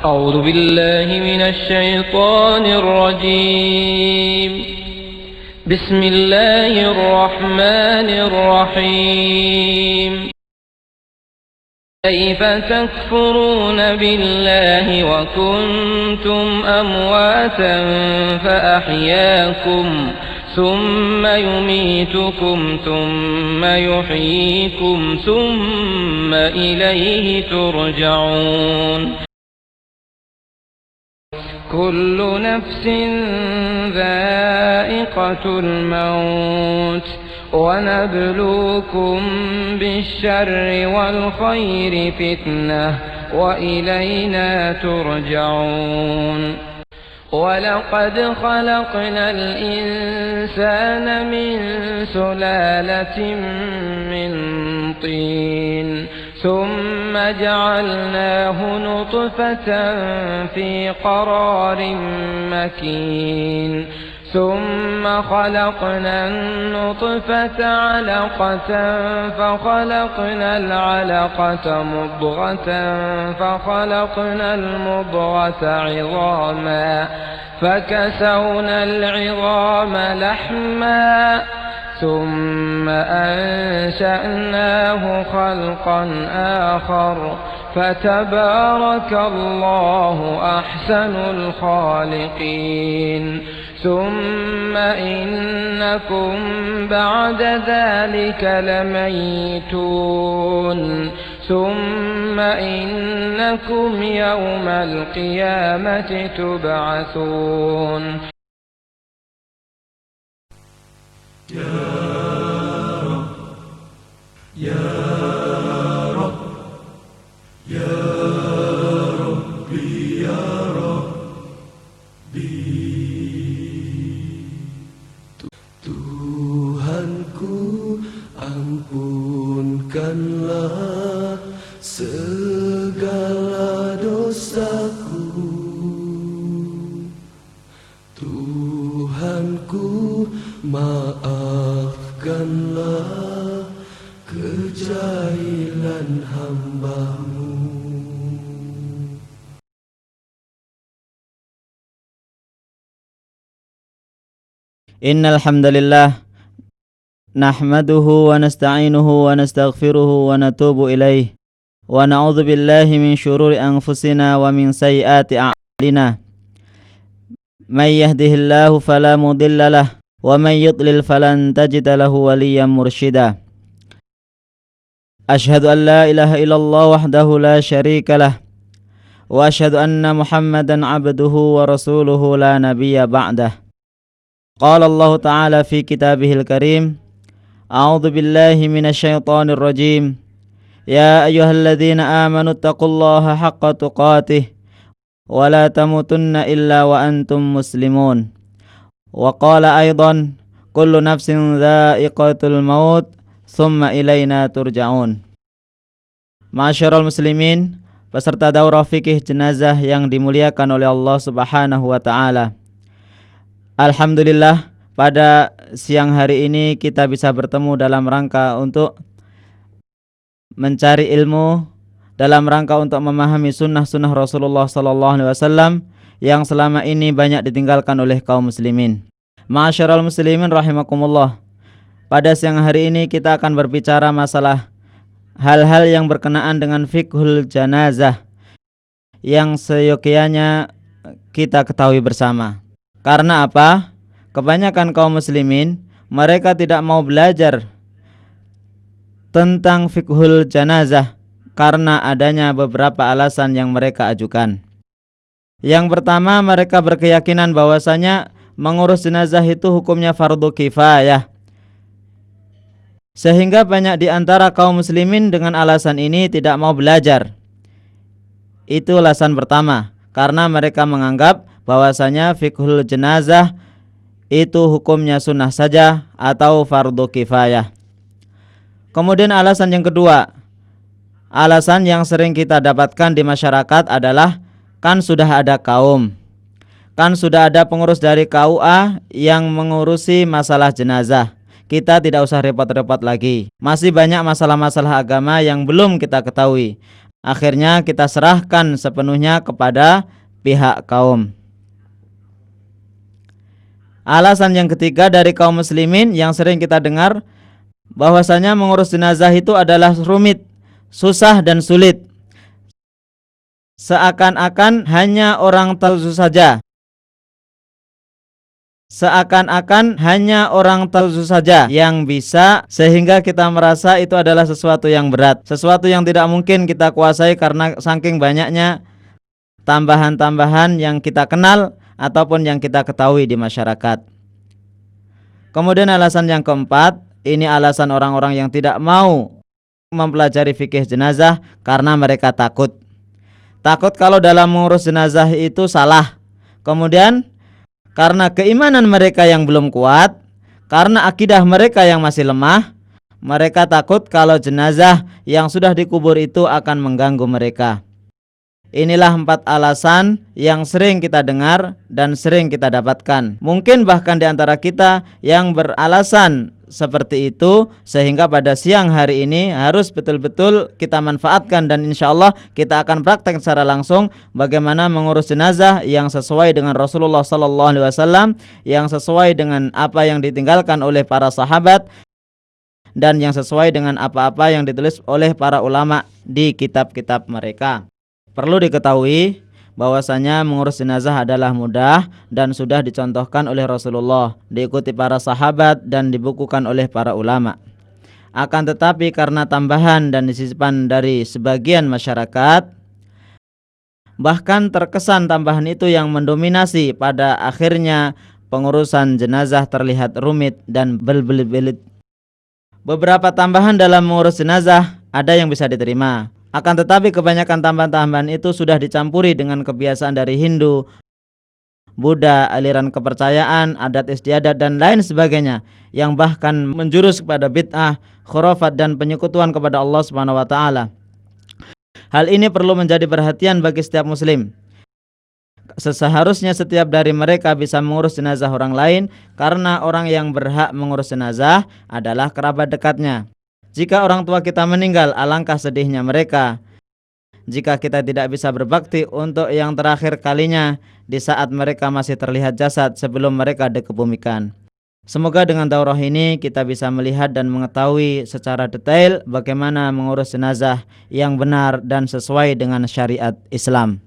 أعوذ بالله من الشيطان الرجيم. بسم الله الرحمن الرحيم. كيف تكفرون بالله وكنتم أمواتا فأحياكم ثم يميتكم ثم يحييكم ثم إليه ترجعون. كل نفس ذائقة الموت ونبلوكم بالشر والخير فتنة وإلينا ترجعون. ولقد خلقنا الإنسان من سلالة من طين ثم جعلناه نطفة في قرار مكين ثم خلقنا النطفة علقة فخلقنا العلقة مضغة فخلقنا المضغة عظاما فكسونا العظام لحما ثم أنشأناه خلقا آخر فتبارك الله أحسن الخالقين. ثم إنكم بعد ذلك لميتون ثم إنكم يوم القيامة تبعثون. يا رب يا رب يا ربي يا ربي. Tuhanku, ampunkanlah segala dosaku. Tuhanku, maafkanlah kejahilan hamba-Mu. Innal hamdalillah nahmaduhu wa nasta'inuhu wa nastaghfiruhu wa natubu ilaih wa na'udzu billahi min syururi anfusina wa min sayyiati a'malina. May yahdihillahu fala mudilla lahu wa may yudlil falan tajida lahu waliyyan mursyida. Asyhadu an la ilaha illallah wahdahu la syarika lah wa asyhadu anna Muhammadan abduhu wa rasuluhu la nabiyya ba'dah. Qala Allah Ta'ala fi kitabihil karim. A'udzu billahi minasyaitonir rajim. Ya ayyuhalladzina amanu taqullaha haqqa tuqatih wa la tamutunna illa wa antum muslimun. Wa qala aidan kullu nafsin dha'iqatul maut thumma ilaina turja'un. Ma'asyiral muslimin, peserta daurah fikih jenazah yang dimuliakan oleh Allah Subhanahu wa taala. Alhamdulillah, pada siang hari ini kita bisa bertemu dalam rangka untuk mencari ilmu, dalam rangka untuk memahami sunnah-sunnah Rasulullah SAW yang selama ini banyak ditinggalkan oleh kaum muslimin. Ma'asyiral muslimin rahimakumullah, pada siang hari ini kita akan berbicara masalah hal-hal yang berkenaan dengan fiqhul janazah yang seyogyanya kita ketahui bersama. Karena apa? Kebanyakan kaum muslimin mereka tidak mau belajar tentang fiqhul janazah karena adanya beberapa alasan yang mereka ajukan. Yang pertama, mereka berkeyakinan bahwasanya mengurus jenazah itu hukumnya fardu kifayah. Sehingga banyak di antara kaum muslimin dengan alasan ini tidak mau belajar. Itu alasan pertama, karena mereka menganggap bahwasanya fiqhul jenazah itu hukumnya sunnah saja atau fardu kifayah. Kemudian alasan yang kedua, alasan yang sering kita dapatkan di masyarakat adalah kan sudah ada kaum, kan sudah ada pengurus dari KUA yang mengurusi masalah jenazah. Kita tidak usah repot-repot lagi. Masih banyak masalah-masalah agama yang belum kita ketahui. Akhirnya kita serahkan sepenuhnya kepada pihak kaum. Alasan yang ketiga dari kaum muslimin yang sering kita dengar, bahwasanya mengurus jenazah itu adalah rumit, susah dan sulit. Seakan-akan hanya orang tertentu saja. Seakan-akan hanya orang tertentu saja yang bisa, sehingga kita merasa itu adalah sesuatu yang berat, sesuatu yang tidak mungkin kita kuasai karena saking banyaknya tambahan-tambahan yang kita kenal ataupun yang kita ketahui di masyarakat. Kemudian alasan yang keempat, ini alasan orang-orang yang tidak mau mempelajari fikih jenazah karena mereka takut. Takut kalau dalam mengurus jenazah itu salah. Kemudian karena keimanan mereka yang belum kuat, karena akidah mereka yang masih lemah, mereka takut kalau jenazah yang sudah dikubur itu akan mengganggu mereka. Inilah 4 alasan yang sering kita dengar dan sering kita dapatkan. Mungkin bahkan di antara kita yang beralasan seperti itu, sehingga pada siang hari ini harus betul-betul kita manfaatkan, dan insya Allah kita akan praktek secara langsung bagaimana mengurus jenazah yang sesuai dengan Rasulullah SAW, yang sesuai dengan apa yang ditinggalkan oleh para sahabat, dan yang sesuai dengan apa-apa yang ditulis oleh para ulama di kitab-kitab mereka. Perlu diketahui bahwasanya mengurus jenazah adalah mudah dan sudah dicontohkan oleh Rasulullah, diikuti para sahabat dan dibukukan oleh para ulama. Akan tetapi karena tambahan dan disisipan dari sebagian masyarakat, bahkan terkesan tambahan itu yang mendominasi, pada akhirnya pengurusan jenazah terlihat rumit dan berbelit-belit. Beberapa tambahan dalam mengurus jenazah ada yang bisa diterima. Akan tetapi kebanyakan tambahan-tambahan itu sudah dicampuri dengan kebiasaan dari Hindu, Buddha, aliran kepercayaan, adat istiadat dan lain sebagainya, yang bahkan menjurus kepada bid'ah, khurafat dan penyekutuan kepada Allah Subhanahu wa taala. Hal ini perlu menjadi perhatian bagi setiap muslim. Seharusnya setiap dari mereka bisa mengurus jenazah orang lain, karena orang yang berhak mengurus jenazah adalah kerabat dekatnya. Jika orang tua kita meninggal, alangkah sedihnya mereka jika kita tidak bisa berbakti untuk yang terakhir kalinya di saat mereka masih terlihat jasad sebelum mereka dikebumikan. Semoga dengan daurah ini kita bisa melihat dan mengetahui secara detail bagaimana mengurus jenazah yang benar dan sesuai dengan syariat Islam.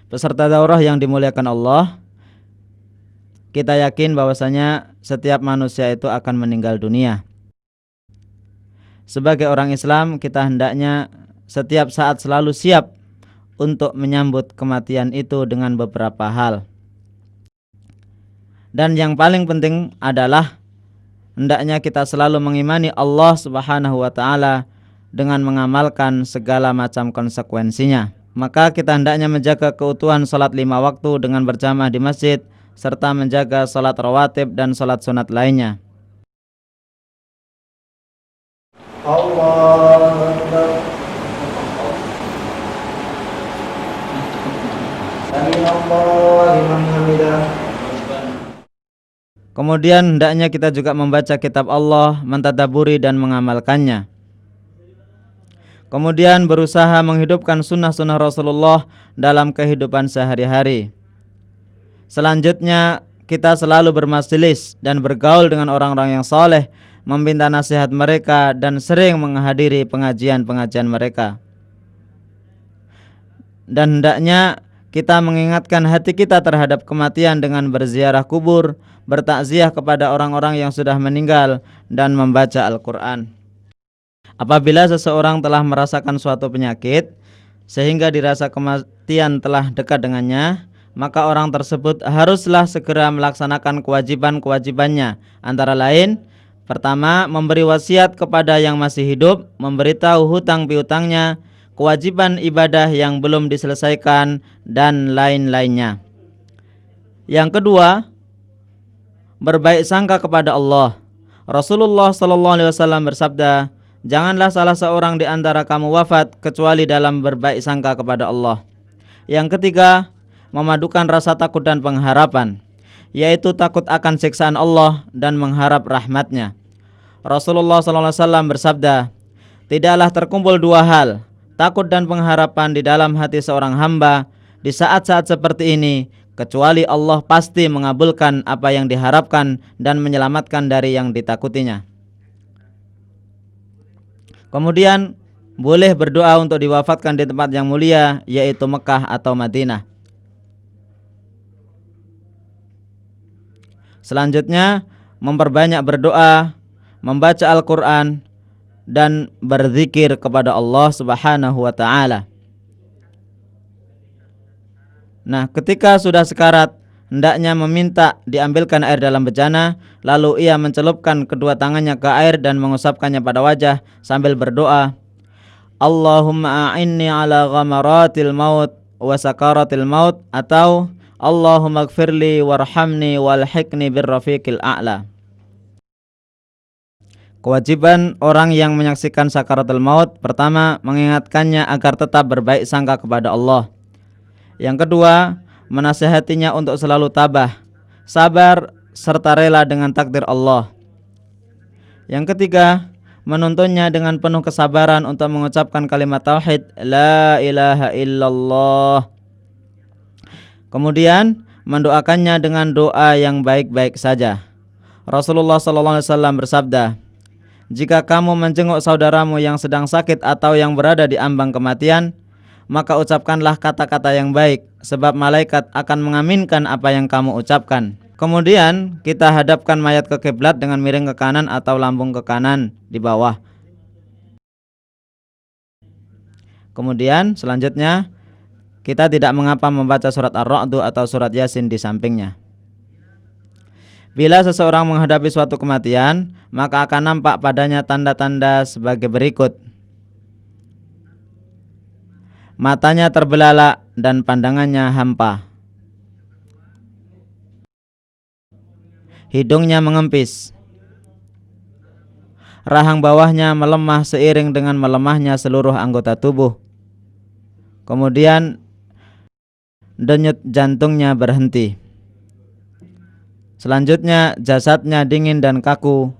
Peserta daurah yang dimuliakan Allah, kita yakin bahwasanya setiap manusia itu akan meninggal dunia. Sebagai orang Islam, kita hendaknya setiap saat selalu siap untuk menyambut kematian itu dengan beberapa hal. Dan yang paling penting adalah hendaknya kita selalu mengimani Allah Subhanahu wa taala dengan mengamalkan segala macam konsekuensinya. Maka kita hendaknya menjaga keutuhan salat 5 waktu dengan berjamaah di masjid, serta menjaga salat rawatib dan salat sunat lainnya. Allahu Akbar. Sami'allahu liman hamidah. Kemudian hendaknya kita juga membaca kitab Allah, mentadaburi dan mengamalkannya. Kemudian berusaha menghidupkan sunnah-sunnah Rasulullah dalam kehidupan sehari-hari. Selanjutnya kita selalu bermajelis dan bergaul dengan orang-orang yang saleh, meminta nasihat mereka dan sering menghadiri pengajian-pengajian mereka. Dan hendaknya kita mengingatkan hati kita terhadap kematian dengan berziarah kubur, bertakziah kepada orang-orang yang sudah meninggal dan membaca Al-Quran. Apabila seseorang telah merasakan suatu penyakit sehingga dirasa kematian telah dekat dengannya, maka orang tersebut haruslah segera melaksanakan kewajiban-kewajibannya. Antara lain, pertama, memberi wasiat kepada yang masih hidup, memberitahu hutang piutangnya, kewajiban ibadah yang belum diselesaikan, dan lain-lainnya. Yang kedua, berbaik sangka kepada Allah. Rasulullah SAW bersabda, janganlah salah seorang di antara kamu wafat kecuali dalam berbaik sangka kepada Allah. Yang ketiga, memadukan rasa takut dan pengharapan, yaitu takut akan siksaan Allah dan mengharap rahmatnya. Rasulullah SAW bersabda, tidaklah terkumpul dua hal, takut dan pengharapan di dalam hati seorang hamba di saat-saat seperti ini, kecuali Allah pasti mengabulkan apa yang diharapkan dan menyelamatkan dari yang ditakutinya. Kemudian boleh berdoa untuk diwafatkan di tempat yang mulia, yaitu Mekah atau Madinah. Selanjutnya, memperbanyak berdoa, membaca Al-Quran, dan berzikir kepada Allah Subhanahu wa ta'ala. Nah, ketika sudah sekarat, hendaknya meminta diambilkan air dalam bejana, lalu ia mencelupkan kedua tangannya ke air dan mengusapkannya pada wajah sambil berdoa, Allahumma a'inni ala ghamaratil maut wa sakaratil maut, atau Allahumma gfirli warhamni walhiqni birrafiqil a'la. Kewajiban orang yang menyaksikan sakaratul maut, pertama, mengingatkannya agar tetap berbaik sangka kepada Allah. Yang kedua, menasihatinya untuk selalu tabah, sabar, serta rela dengan takdir Allah. Yang ketiga, menuntunnya dengan penuh kesabaran untuk mengucapkan kalimat tauhid la ilaha illallah. Kemudian mendoakannya dengan doa yang baik-baik saja. Rasulullah SAW bersabda, jika kamu menjenguk saudaramu yang sedang sakit atau yang berada di ambang kematian, maka ucapkanlah kata-kata yang baik, sebab malaikat akan mengaminkan apa yang kamu ucapkan. Kemudian kita hadapkan mayat ke kiblat dengan miring ke kanan atau lambung ke kanan di bawah. Kemudian selanjutnya, kita tidak mengapa membaca surat Ar-Ra'd atau surat Yasin di sampingnya. Bila seseorang menghadapi suatu kematian, maka akan nampak padanya tanda-tanda sebagai berikut. Matanya terbelalak dan pandangannya hampa. Hidungnya mengempis. Rahang bawahnya melemah seiring dengan melemahnya seluruh anggota tubuh. Kemudian denyut jantungnya berhenti. Selanjutnya jasadnya dingin dan kaku.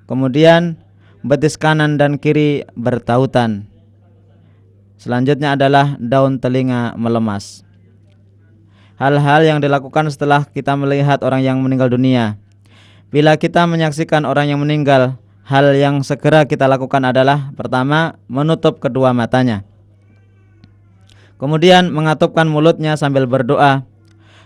Kemudian betis kanan dan kiri bertautan. Selanjutnya adalah daun telinga melemas. Hal-hal yang dilakukan setelah kita melihat orang yang meninggal dunia. Bila kita menyaksikan orang yang meninggal, hal yang segera kita lakukan adalah, pertama, menutup kedua matanya. Kemudian mengatupkan mulutnya sambil berdoa,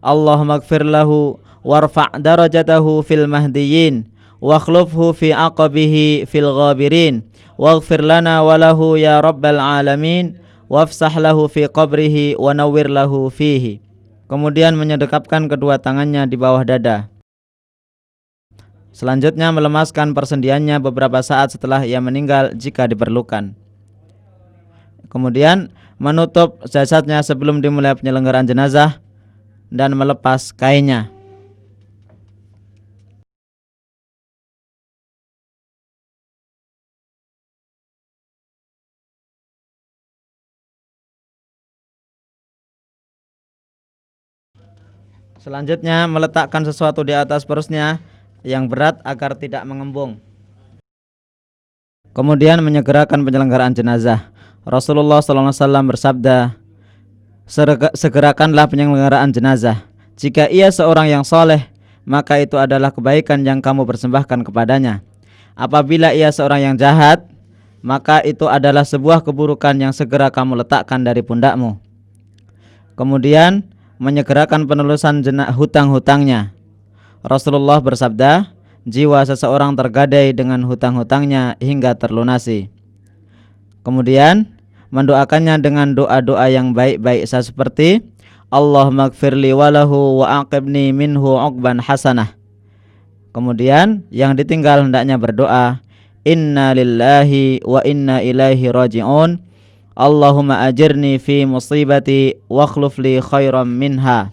Allahumma gfir lahu warfa' darajatahu fil mahdiyin wakhlufhu fi aqabihi fil ghabirin waghfir lana walahu ya rabbal alamin wafsah lahu fi qabrihi wa nawwir lahu fihi. Kemudian menyedekapkan kedua tangannya di bawah dada. Selanjutnya melemaskan persendiannya beberapa saat setelah ia meninggal jika diperlukan. Kemudian menutup jasadnya sebelum dimulai penyelenggaraan jenazah dan melepas kainnya. Selanjutnya meletakkan sesuatu di atas perutnya yang berat agar tidak mengembung. Kemudian menyegerakan penyelenggaraan jenazah. Rasulullah SAW bersabda, segerakanlah penyelenggaraan jenazah. Jika ia seorang yang soleh, maka itu adalah kebaikan yang kamu persembahkan kepadanya. Apabila ia seorang yang jahat, maka itu adalah sebuah keburukan yang segera kamu letakkan dari pundakmu. Kemudian menyegerakan penelusan hutang-hutangnya. Rasulullah bersabda, jiwa seseorang tergadai dengan hutang-hutangnya hingga terlunasi. Kemudian mendoakannya dengan doa-doa yang baik-baik seperti Allahumma gfirli walahu wa aqibni minhu uqban hasanah. Kemudian yang ditinggal hendaknya berdoa, inna lillahi wa inna ilaihi raji'un, Allahumma ajirni fi musibati wa akhluf li khairan minha.